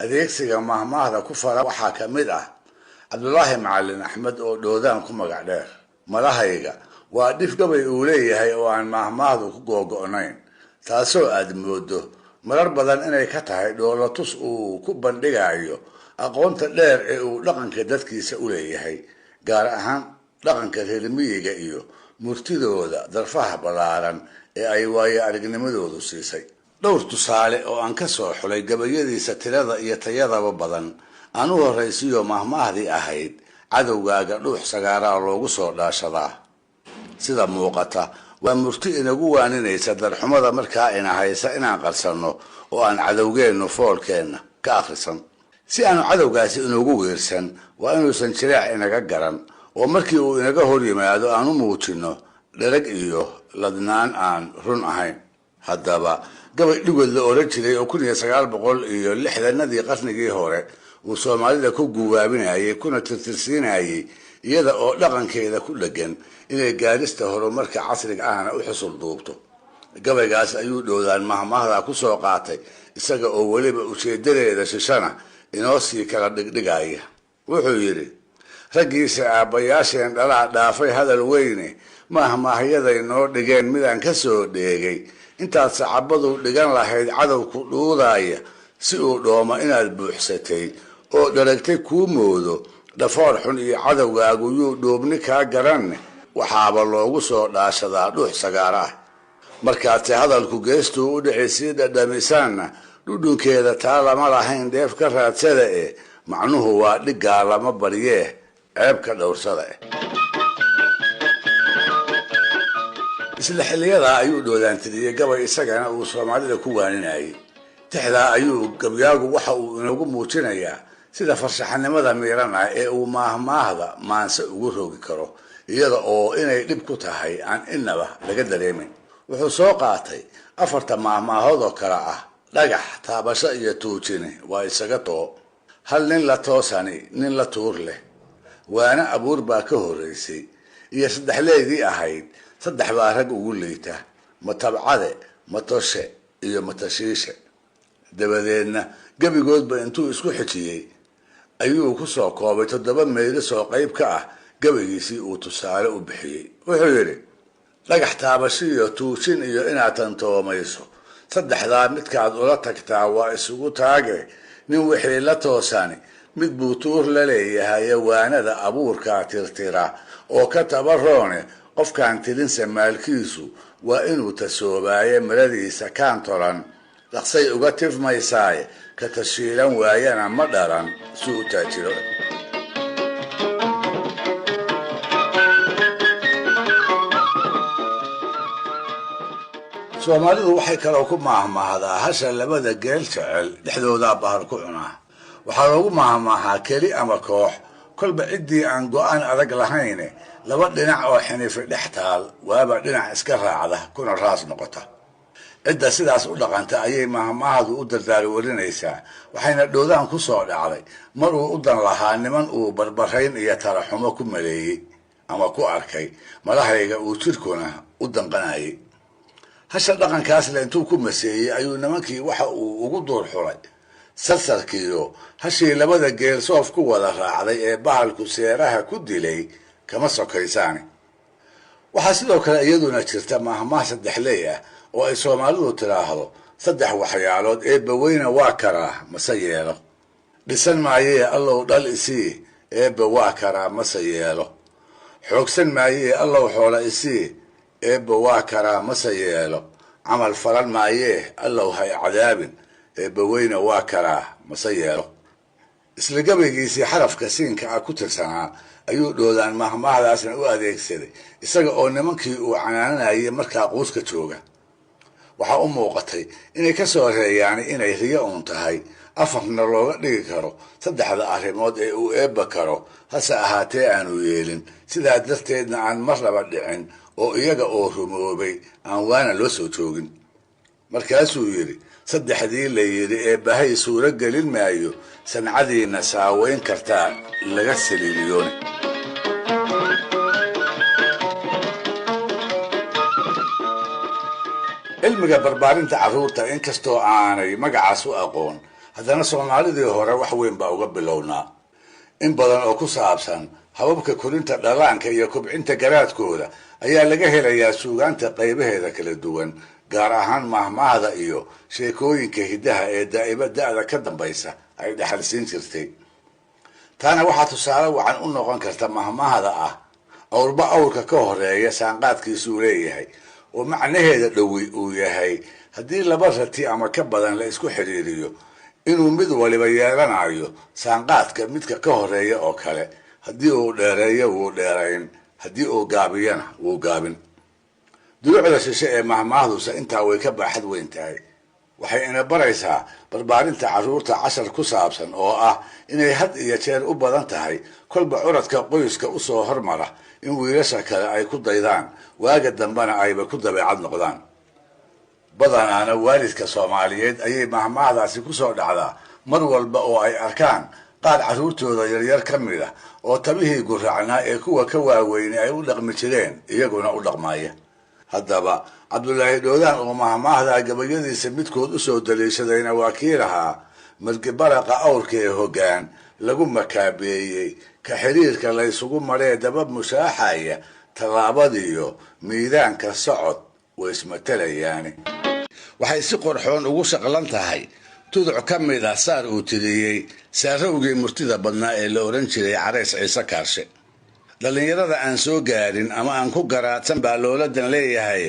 adeegsiga mahmaahda ku fara waxaa ka mid ah cabdulaahi macalin axmed oo dhoodaan ku magac dheer. Malahayga waa dhif gabay uu leeyahay oo aan mahmaahdu ku googo'nayn, taasoo aad moodo marar badan inay ka tahay dhoolatus uu ku bandhigayo aqoonta dheer ee uu dhaqanka dadkiisa u leeyahay, gaar ahaan dhaqanka reer miyiga iyo murtidooda darfaha ballaaran ee ay waayo aragnimadoodu siisay. dhowr tusaale oo aan ka soo xulay gabayadiisa tirada iyo tayadaba badan aan u horraysiyo mahmaahdii ahayd cadowgaaga dhuux sagaaraa loogu soo dhaashadaa. sida muuqata waa murti inagu waaninaysa darxumada markaa ina haysa inaan qarsanno oo aan cadowgeennu foolkeenna ka akhrisan. si aanu cadowgaasi inugu wiirsan waa inuusan jireec inaga garan oo markii uu inaga hor yimaado aan u muujinno dherag iyo ladnaan aan run ahayn. haddaba gabay dhigood la oran jiray oo 1960 qarnigii hore uu Soomaalida ku guwaabinayay kuna tirtirsiinayay iyada oo dhaqankeeda ku dhagan inay gaarista horumarka casriga ahna u xusul duubto. gabaygaas ayuu dhoodaan mahmaahda ku soo qaatay isaga oo waliba ujeedadeeda shishana inoo sii kala dhigdhigaya. wuxuu yiri raggiisa aabayaasheen dhalaa dhaafay hadal weyne mahmaahyada inoo dhigeen midaan ka soo dheegay intaad sacabadu dhigan lahayd cadowku dhuudaya si uu dhooma inaad buuxsatay oo dharagtay kuu moodo dhafoor xun iyo cadowgaagu yuu dhoobni kaa garanne waxaaba loogu soo dhaashadaa dhuux sagaar ah. markaase hadalku geestuu u dhici sii dhadhamisaanna dhudhunkeeda taa lama lahayn dheef ka raadsada macnuhu waa dhiggaa lama baryee ceeb ka dhowrsada isla xilliyadaa ayuu dhoodaantiriyey gabay isagana uu Soomaalida ku waaninayay. tixdaa ayuu gabyaagu waxa uu inagu muujinayaa sida farshaxanimada miiran ah ee uu mahmaahda maanse ugu rogi karo iyada oo inay dhib ku tahay aan innaba laga dareemin. wuxuu soo qaatay 4 mahmaahood oo kala ah dhagax, taabasho iyo tuujine waa isaga too, hal nin la toosani nin la tuur leh, waana abuur baa ka horeysay, iyo saddexleedii ahayd saddex baa rag ugu liita, matabcade, matoshe iyo matashiishe. dabadeedna gabigoodba intuu isku xijiyey ayuu ku soo koobay 7 meelis oo qayb ka ah gabaygiisii uu tusaale u bixiyey. wuxuu yidhi dhagax, taabasho iyo tuujin iyo inaad tantoomayso saddexdaa midkaad ula tagtaa waa isugu taage, nin wixii la toosani mid buu tuur la leeyahay waanada abuurkaa tirtira oo ka tabaroone qofkaan tirinsa maalkiisu waa inuu tasoobaaye maradiisa kaan tolan dhaqsay uga tifmaysaaye ka tashiilan waayana ma dharan suu u taajiro. Soomaalidu waxay kaloo ku mahmaahdaa hasha labada geel jecel dhexdooda bahal ku cunaa. waxaa loogu mahmaahaa keli ama koox kolba ciddii aan go'aan adag lahayn laba dhinac oo xinifi dhex taal waaba dhinac iska raacda kuna raas noqota. cidda sidaas u dhaqanta ayay mahmaahdu u dardaar warinaysaa, waxayna dhoodaan ku soo dhacday mar uu u dan lahaa niman uu barbarayn iyo taraxumo ku maleeyey ama ku arkay malahayga uu jirkuna u danqanayay. hasha dhaqankaas le intuu ku maseeyey ayuu nimankii waxa uu ugu duur xulay sarsarkiiyo hashii labada geel soof ku wada raacday ee bahalku seeraha ku dilay kama sokaysaani. waxaa sidoo kale iyaduna jirta mahmaah saddexley ah oo ay Soomaalidu tiraahdo saddex waxyaalood eebba weyna waa karaa mase yeelo. dhisan maayee allow dhal isii eebba waa karaa mase yeelo. xoogsan maayee allow xoola isii eebba waa karaa mase yeelo. camal falan maayee allow hay cadaabin eebba weyna waa karaa mase yeelo. isla gabaygiisii xarafka siinka ah ku tirsanaa ayuu dhoodaan mahmaahdaasna u adeegsaday isaga oo nimankii uu canaananayay markaa quuska jooga. waxaa u muuqatay inay ka soo reeyaan inay riyo uun tahay, afarna looga dhigi karo saddexda arrimood ee uu eebba karo, hase ahaatee aanu yeelin, sidaa darteedna aan marnaba dhicin oo iyaga oo rumoobay aan waana loo soo joogin. markaasuu yidhi saddexdii la yidhi eebbahay suuro gelin maayo sancadiina saaweyn kartaa laga saliiliyooni. cilmiga barbaarinta carruurta inkastoo aanay magacaas u aqoon haddana soomaalidii hore wax weyn baa uga bilownaa. In badan oo ku saabsan hababka korinta dhallaanka iyo kobcinta garaadkooda ayaa laga helayaa suugaanta qaybaheeda kala duwan, gaar ahaan mahmaahda iyo sheekooyinka hiddaha ee daa'iba da'da ka dambaysa ay dhaxalsiin jirtay. taana waxaa tusaale wacan u noqon karta mahmaahda ah awrba awrka ka horeeya saanqaadkiisuu leeyahay, oo macnaheeda dhowi uu yahay haddii laba rati ama ka badan la isku xidhiiriyo inuu mid waliba yeelanayo saanqaadka midka ka horeeya oo kale, haddii uu dheereeyo wuu dheerayn, haddii uu gaabiyana wuu gaabin. dulucda shishe ee mahmaahduse intaa way ka baaxad weyn tahay. waxay ina baraysaa barbaarinta carruurta cashar ku saabsan oo ah inay had iyo jeer u badan tahay kolba curadka qoyska usoo hormara in wiilasha kale ay ku daydaan, waaga dambena ayba ku dabeecad noqdaan. badanaana waalidka Soomaaliyeed ayay mahmaahdaasi ku soo dhacdaa mar walba oo ay arkaan qaar carruurtooda yaryar ka mid ah oo tabihii guracnaa ee kuwa ka waaweyni ay u dhaqmi jireen iyaguna u dhaqmaya. haddaba cabdulaahi dhoodaan oo mahmaahda gabayadiisa midkood usoo daliishadayna waa kii lahaa margibaraqa awrka ee hoggaan lagu makaabeeyey ka xiriirka laysugu maree daba mushaaxaya tallaabadiyo miidaanka socod way ismatalayaani. waxay si qorxoon ugu shaqlan tahay tuduc ka mid ah saar uu tiriyey saarowgii murtida badnaa ee la oran jiray Carays Ciise Kaarshe. dhallinyarada aan soo gaarin ama aan ku garaadsan baa looladan leeyahay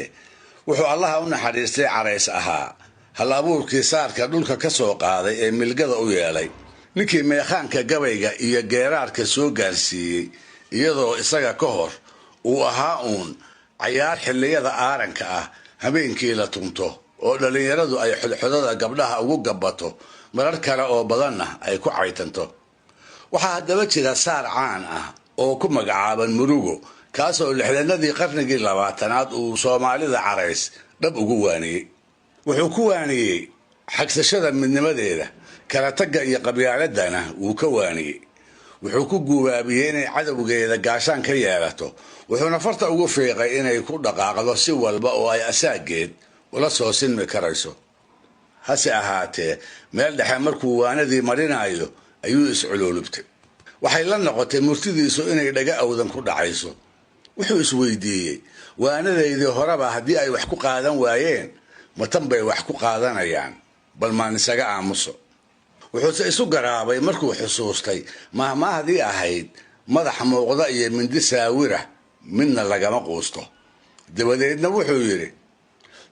wuxuu allaha u naxariistay Carays ahaa hal abuurkii saarka dhulka ka soo qaaday ee milgada u yeelay, ninkii meeqaanka gabayga iyo geeraarka soo gaarsiiyey, iyadoo isaga ka hor uu ahaa uun cayaar xilliyada aaranka ah habeenkii la tunto oo dhallinyaradu ay xodxodada gabdhaha ugu gabato, marar kale oo badanna ay ku caytanto. waxaa haddaba jira saar caan ah oo ku magacaaban murugo, kaasoo lixdanadii qarnigii 20aad uu Soomaalida Carays dhab ugu waaniyey. wuxuu ku waaniyey xagsashada midnimadeeda, kala tagga iyo qabyaaladana wuu ka waaniyey. wuxuu ku guubaabiyey inay cadowgeeda gaashaan ka yeelato, wuxuuna farta ugu fiiqay inay ku dhaqaaqdo si walba oo ay asaageed ula soo sinmi karayso. hase ahaatee meel dhexe markuu waanadii marinayo ayuu isculuulubtay. waxay la noqotay murtidiisu inay dhaga awdan ku dhacayso. wuxuu isweydiiyey waanadaydii horeba haddii ay wax ku qaadan waayeen matan bay wax ku qaadanayaan, bal maan isaga aamuso. wuxuuse isu garaabay markuu xusuustay mahmaahdii ahayd madax muuqda iyo mindi saawira midna lagama quusto. dabadeedna wuxuu yidhi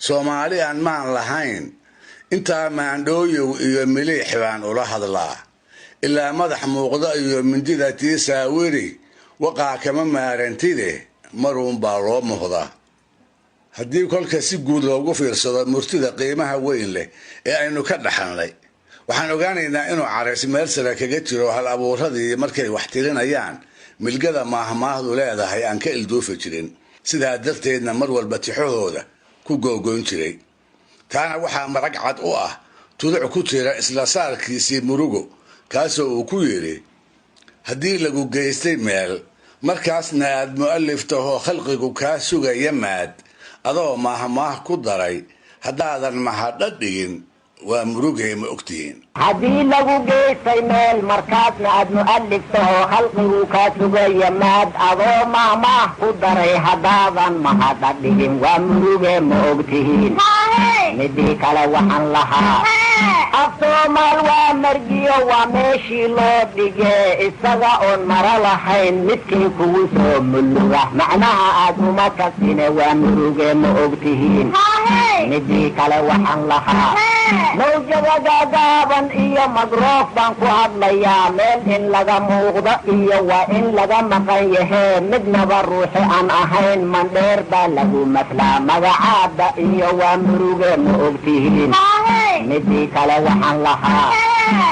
Soomaali aan maan lahayn intaa maandhooyow iyo miliix baan ula hadlaa, ilaa madax muuqda iyo mindida tii saawiri waqaa kama maarantide maruun baa loo muuqdaa. haddii kolka si guud loogu fiirsado murtida qiimaha weyn leh ee aynu ka dhaxalnay, waxaan ogaanaynaa inuu Carays meel sare kaga jiro hal abuuradii markay wax tirinayaan milgada mahmaahdu leedahay aan ka ilduufi jirin, sidaa darteedna mar walba tixahooda ku googoyn jiray. taana waxaa marag cad u ah tuduc ku jira isla saarkiisii murugo, kaasoo uu ku yidhi haddii lagu geystay meel markaasna aad mu'allif tahoo khalqigu kaa sugaya maad, adoo mahmaah ku daray haddaadan mahadha dhigin waa murugay ma ogtihiin. haddii lagu geystay meel markaasna aad mu'allif tahoo khalqigu kaa sugaya maad, adoo mahmaah ku daray haddaadan mahadha dhigin waa muruge ma ogtihiin. midii kale waxaan lahaa af Soomaal waa margiyo waa meeshii loo dhige, isaga oon mara lahayn midkii kugu soo muluga, macnaha aad uma kasine waa muruge ma ogtihiin. midii kale waxaan lahaa mawjada gaagaaban iyo madroof baan ku hadlayaa, meel in laga muuqdo iyo waa in laga maqan yahee midnaba ruuxi aan ahayn mandheer baa lagu maslaa, magacaada iyo waa muruge ma ogtihiin. midii kale waxaan lahaa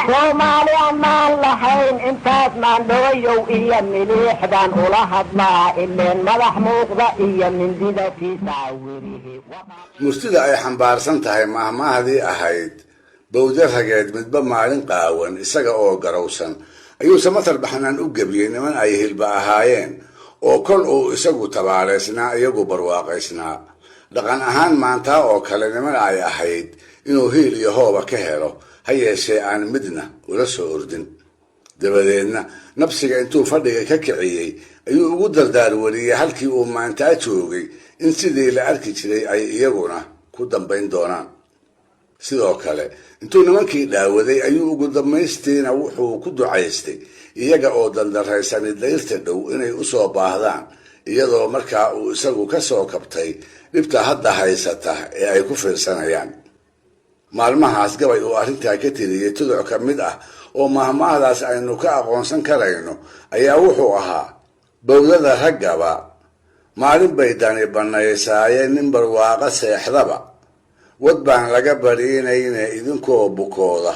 Soomaali amaan lahayn intaas maandhooyow iyo miliixdan ula hadlaa, ileen madax muuqda iyo mindida tiisa werihi. murtida ay xambaarsan tahay mahmaahdii ahayd bawda rageed midba maalin qaawan isaga oo garowsan ayuuse matal baxnaan u gebiyey niman ay hilba ahaayeen oo kol uu isagu tabaaleysnaa iyagu barwaaqaysnaa. dhaqan ahaan maantaa oo kale niman ay ahayd inuu hiil iyo hooba ka helo ha yeeshee aan midna ula soo ordin. dabadeedna nabsiga intuu fadhiga ka kiciyey ayuu ugu dardaarwariyey halkii uu maantaa joogay in sidii la arki jiray ay iyaguna ku dambayn doonaan. sidoo kale intuu nimankii dhaawaday ayuu ugu dambaystiina wuxuu ku ducaystay iyaga oo dandaraysanay dayrta dhow inay u soo baahdaan, iyadoo markaa uu isagu ka soo kabtay dhibta hadda haysata ee ay ku fiirsanayaan. maalmahaas gabay uu arrintaa ka tiriyey tuduc ka mid ah oo mahmaahdaas aynu ka aqoonsan karayno ayaa wuxuu ahaa: bowdada raggaba maalin bay dani bannaysaaye nin barwaaqo seexdaba, wad baan laga bariinayne idinkoo bukooda,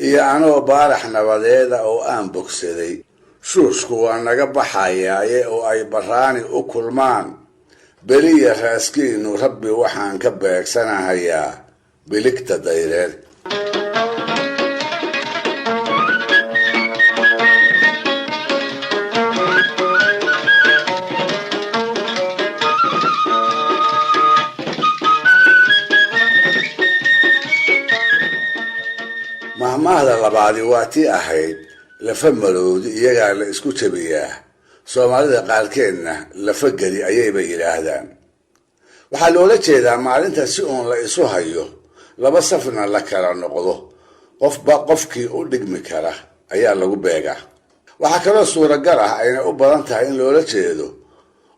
iyo anoo baarax nabadeeda oo aan bogsaday, shuushku waa naga baxayaaye oo ay barraani u kulmaan, beliya raaskiinnu rabbi waxaan ka beegsanahayaa biligta dayreed. mahmaahda labaadi waa tii ahayd lafa maroodi iyagaa la isku jabiyaa, soomaalida qaarkeedna lafa geli ayayba yidhaahdaan. waxaa loola jeedaa maalinta si uun la isu hayo, laba safna la kala noqdo, qofba qofkii u dhigmi kara ayaa lagu beegaa. waxaa kaloo suuragal ah ayna u badan tahay in loola jeedo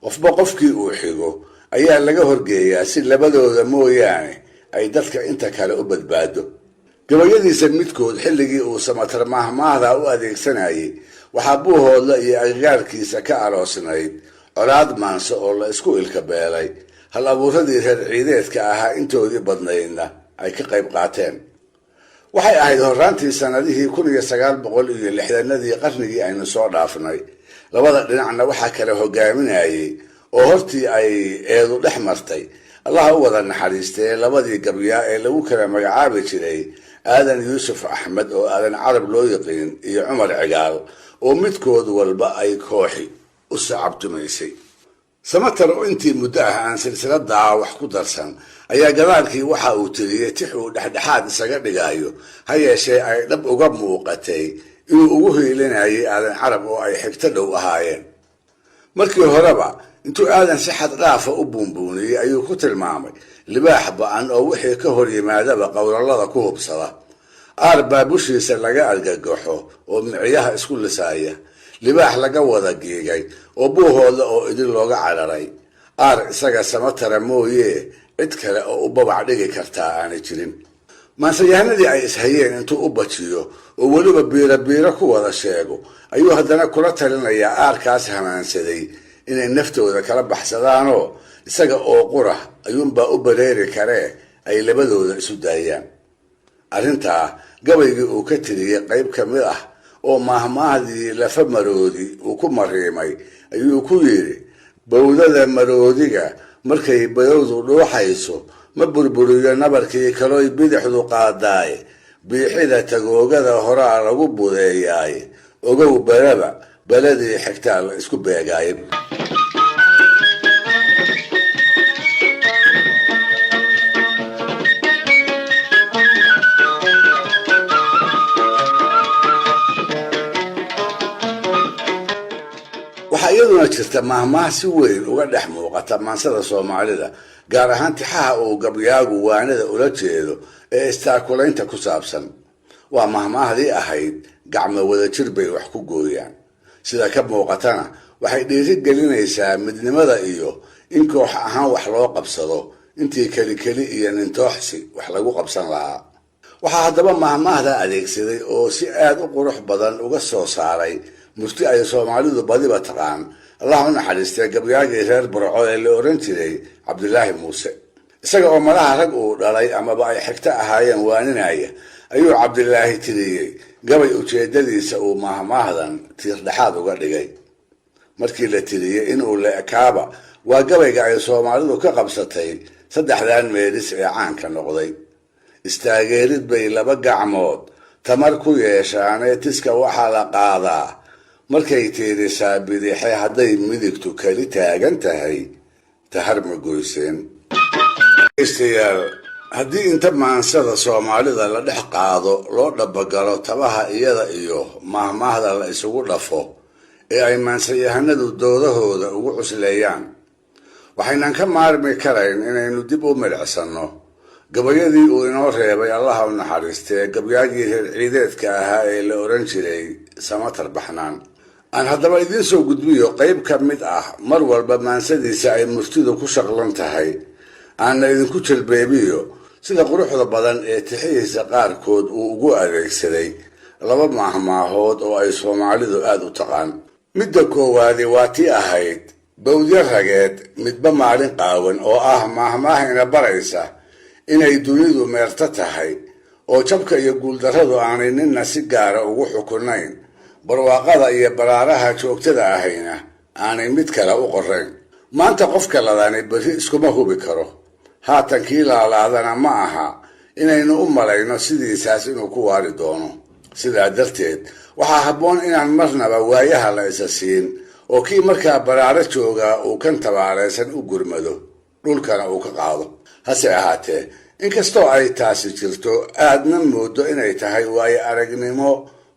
qofba qofkii uu xigo ayaa laga horgeeyaa si labadooda mooyaane ay dadka inta kale u badbaado. gabayadiisa midkood xilligii uu samatar mahmaahda u adeegsanayay waxaa Buuhoodla iyo agagaarkiisa ka aroosnayd colaad maanso oo la isku ilka beelay, hal abuuradii reer ciideedka ahaa intoodii badnaydna ay ka qayb qaateen. waxay ahayd horraantii sannadihii 1960nadii qarnigii aynu soo dhaafnay. labada dhinacna waxaa kala hogaaminayay oo hortii ay eedu dhex martay, allaha u wada naxariistee, labadii gabyaa ee lagu kala magacaabi jiray aadan yuusuf axmed oo aadan carab loo yaqiin iyo cumar cigaal oo midkood walba ay kooxi u sacabtumaysay. samatar oo intii muddo ah aan silsiladaa wax ku darsan ayaa gadaalkii waxa uu tiriyey tix uu dhexdhexaad isaga dhigayo, ha yeeshee ay dhab uga muuqatay inuu ugu hiilinayay aadan carab oo ay xigto dhow ahaayeen. markii horeba intuu aadan si xad dhaafa u buunbuuniyey ayuu ku tilmaamay libaax ba-an oo wixii ka hor yimaadaba qowlalada ku hubsada, aar baa bushiisa laga argagaxo oo miciyaha isku lisaaya, libaax laga wada giigay oo Buuhoodla oo idin looga cararay, aar isaga samatara mooye cid kale oo u babac dhigi kartaa aanay jirin. maansayahanadii ay ishayeen intuu u bajiyo oo weliba biiro ku wada sheego ayuu haddana kula talinayaa aarkaas hamaansaday inay naftooda kala baxsadaanoo isaga oo qura ayuunbaa u bareeri karee ay labadooda isu daayaan. arrintaa gabaygii uu ka tiriyey qayb ka mid ah oo mahmaahdii lafa maroodi uu ku mariimay ayuu ku yidhi: bowdada maroodiga markay badowdu dhuuxayso ma burburiyo nabarkii kalooy bidixdu qaadaaye, biixida tagoogada horaa lagu budeeyaaye, ogow beraba beladii xigtaa la isku beegaaye. waxaa iyaduna jirta mahmaah si weyn uga dhex muuqata maansada soomaalida, gaar ahaan tixaha uu gabyaagu waanada ula jeedo ee istaakulaynta ku saabsan. waa mahmaahdii ahayd gacmo wadajir bay wax ku gooyaan. sida ka muuqatana waxay dhiiri gelinaysaa midnimada iyo in koox ahaan wax loo qabsado intii keli iyo nintooxsi wax lagu qabsan lahaa. waxaa haddaba mahmaahda adeegsaday oo si aad u qurux badan uga soo saaray murti ay soomaalidu badiba taqaan, allah u naxariistay gabyaagii reer Burco ee la oran jiray Cabdilaahi Muuse. isaga oo malaha rag uu dhalay amaba ay xigta ahaayeen waaninaya ayuu Cabdilaahi tiriyey gabay ujeedadiisa uu mahmaahdan tiir dhexaad uga dhigay. markii la tiriyey inuu la ekaaba waa gabayga ay soomaalidu ka qabsatay saddexdan meelis ee caanka noqday. istaageerid bay laba gacmood tamar ku yeeshaanee tiska waxaa la qaadaa, markay tiirisaa bidixe hadday midigtu kali taagan tahay tahar ma goyseen. dhegeystayaal haddii inta maansada soomaalida la dhex qaado loo dhabagalo tabaha iyada iyo maahmaahda la isugu dhafo ee ay maansayahanadu doodahooda ugu cusleeyaan waxaynan ka maarmi karayn inaynu dib u milicsanno gabayadii uu inoo reebay allaha u naxariistee gabyaagii reer ciideedka ahaa ee la oran jiray Samatar Baxnaan. aan haddaba idiin soo gudbiyo qayb ka mid ah mar walba maansadiisa ay murtidu ku shaqlan tahay aanna idinku jalbeebiyo sida quruxda badan ee tixihiisa qaarkood uu ugu adeegsaday laba maahmaahood oo ay Soomaalidu aad u taqaan. midda koowaadi waa tii ahayd bawdya rageed midba maalin qaawan oo ah maahmaahina baraysa inay dunidu meerta tahay oo jabka iyo guuldarradu aanay ninna si gaara ugu xukunayn barwaaqada iyo baraaraha joogtada ahayna aanay mid kale u qorayn. maanta qofka ladani berri iskuma hubi karo haatan kii laalaadana ma aha inaynu u malayno sidiisaas inuu ku waari doono. sidaa darteed waxaa habboon inaan marnaba waayaha la isa siin oo kii markaa baraaro joogaa uu kan tabaaraysan u gurmado dhulkana uu ka qaado. hase ahaatee inkastoo ay taasi jirto aadna moodo inay tahay waayo aragnimo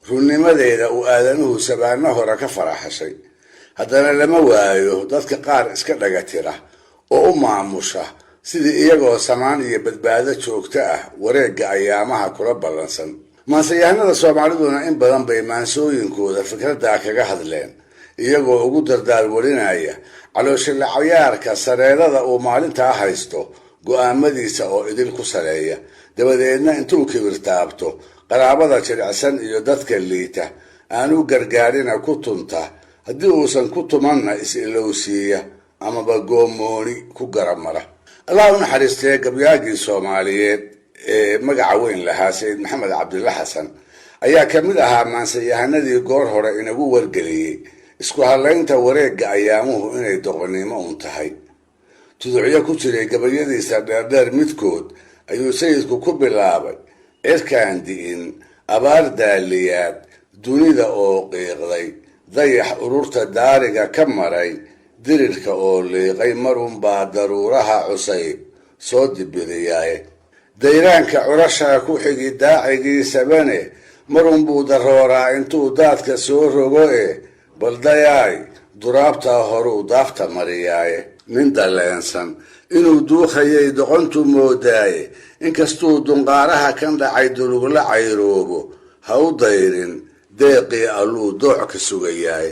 runnimadeeda uu aadanuhu sabaano hore ka faraxashay, haddana lama waayo dadka qaar iska dhaga tira oo u maamusha sidii iyagoo samaan iyo badbaado joogto ah wareegga ayaamaha kula ballansan. maansayahanada Soomaaliduna in badan bay maansooyinkooda fikradda kaga hadleen iyagoo ugu dardaarwarinaya calooshila cayaarka sareedada uu maalintaa haysto go'aamadiisa oo idil ku sareeya, dabadeedna intuu kibirtaabto qaraabada jilicsan iyo dadka liita aanu gargaarina ku tunta, haddii uusan ku tumanna is-ilowsiiya amaba goomooni ku garamara. allah u naxariistee gabyaagii Soomaaliyeed ee magaca weyn lahaa Sayid Maxamed Cabdilla Xasan ayaa ka mid ahaa maansayahanadii goor hore inagu wargeliyey isku halaynta wareegga ayaamuhu inay doqonnimo un tahay. tuducyo ku jiray gabayadiisa dheerdheer midkood ayuu sayidku ku bilaabay cirkaan di'in abaar daaliyaad dunida oo qiiqday dayax ururta daariga ka maray dirirka oo liiqay marunbaa daruuraha cusayb soo dibiriyaaye dayraanka curasha ku xigi daacigiisabane marunbuu darooraa intuu daadka soo rogo baldayaay duraabtaa horuu daafta mariyaaye nin daleensan inuu duukhayay doqontu moodaaye inkastuu dunqaaraha kan dhacay dulugla cayroobo ha u dayrin deeqii alluu dooc ka sugayaaye.